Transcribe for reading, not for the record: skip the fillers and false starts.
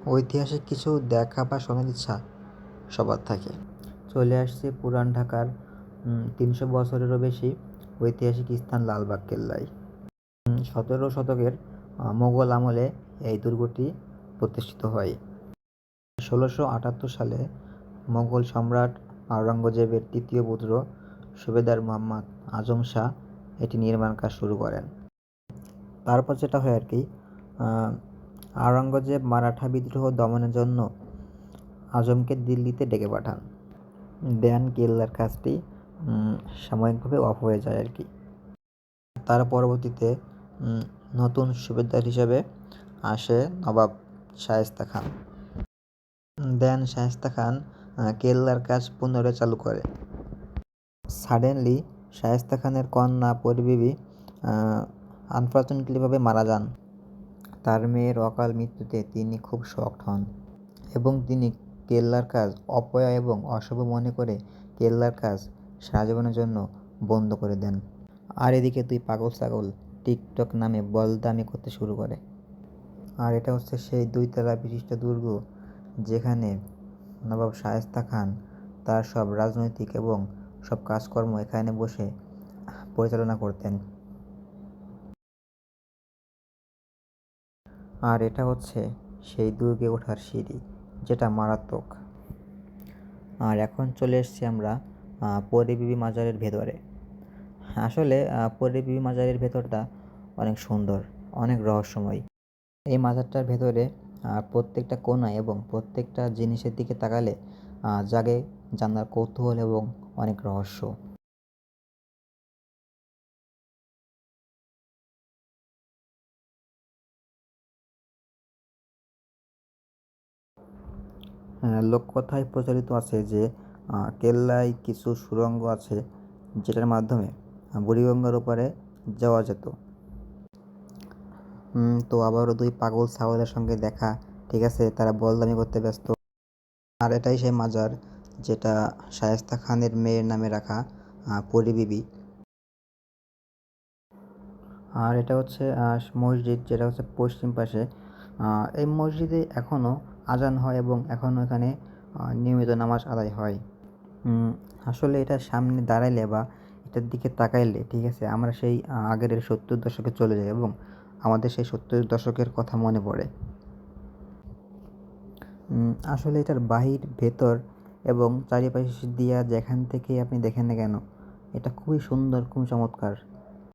ঐতিহাসিক কিছু দেখা বা শোনার ইচ্ছা সবার থাকে। চলে আসছে পুরান ঢাকার ৩০০ বছরেরও বেশি ঐতিহাসিক স্থান লালবাগ কেল্লায়। ১৭ শতকের মোগল আমলে এই দুর্গটি প্রতিষ্ঠিত হয়। ১৬৭৮ সালে মোগল সম্রাট আওরঙ্গজেবের তৃতীয় পুত্র সুবেদার মোহাম্মদ আজম শাহ এটি নির্মাণ কাজ শুরু করেন। তারপর যেটা হয় আর কি, আওরঙ্গজেব মারাঠা বিদ্রোহ দমনের জন্য আজমকে দিল্লিতে ডেকে পাঠান। দেন কেল্লার কাজটি সাময়িকভাবে অফ হয়ে যায় আর কি। তার পরবর্তীতে নতুন সুবেদার হিসেবে আসে নবাব শায়েস্তা খান। দেন শায়েস্তা খান কেল্লার কাজ পুনরায় চালু করে। সাডেনলি শায়েস্তা খানের কন্যা পরিবিবি আনফর্চুনেটলিভাবে মারা যান। তার মেয়ের অকাল মৃত্যুতে তিনি খুব শকড হন এবং তিনি কেল্লার কাজ অপয়া এবং অশুভ মনে করে কেল্লার কাজ সারা জীবনের জন্য বন্ধ করে দেন। আর এদিকে দুই পাগল ছাগল টিকটক নামে বলদামি করতে শুরু করে। আর এটা হচ্ছে সেই ২ তলা বিশিষ্ট দুর্গ যেখানে নবাব শায়েস্তা খান তার সব রাজনৈতিক এবং সব কাজকর্ম এখানে বসে পরিচালনা করতেন। আর এটা হচ্ছে সেই দুর্গে ওঠার সিঁড়ি, যেটা মারাত্মক। আর এখন চলে এসেছি আমরা পরী বিবি মাজারের ভেতরে। আসলে পরী বিবি মাজারের ভেতরটা অনেক সুন্দর, অনেক রহস্যময়। এই মাজারটার ভেতরে প্রত্যেকটা কোণা এবং প্রত্যেকটা জিনিসের দিকে তাকালে জাগে জানার কৌতূহল এবং অনেক রহস্য। লোককথায় প্রচলিত আছে যে কেল্লায় কিছু সুড়ঙ্গ আছে যেটার মাধ্যমে বুড়িগঙ্গার ওপারে যাওয়া যেত। তো আবারও ২ পাগল ছাগলের সঙ্গে দেখা, ঠিক আছে, তারা বলদামি করতে ব্যস্ত। আর এটাই সেই মাজার যেটা শায়েস্তা খানের মেয়ের নামে রাখা, পরী বিবি। আর এটা হচ্ছে মসজিদ, যেটা হচ্ছে পশ্চিম পাশে। এই মসজিদে এখনও আজান হয় এবং এখনও এখানে নিয়মিত নামাজ আদায় হয়। আসলে এটার সামনে দাঁড়াইলে বা এটার দিকে তাকাইলে, ঠিক আছে, আমরা সেই আগের ৭০ দশকে চলে যাই এবং আমাদের সেই ৭০ দশকের কথা মনে পড়ে। আসলে এটার বাহির, ভেতর এবং চারিপাশে দিয়া যেখান থেকেই আপনি দেখেন না কেন, এটা খুবই সুন্দর, খুবই চমৎকার।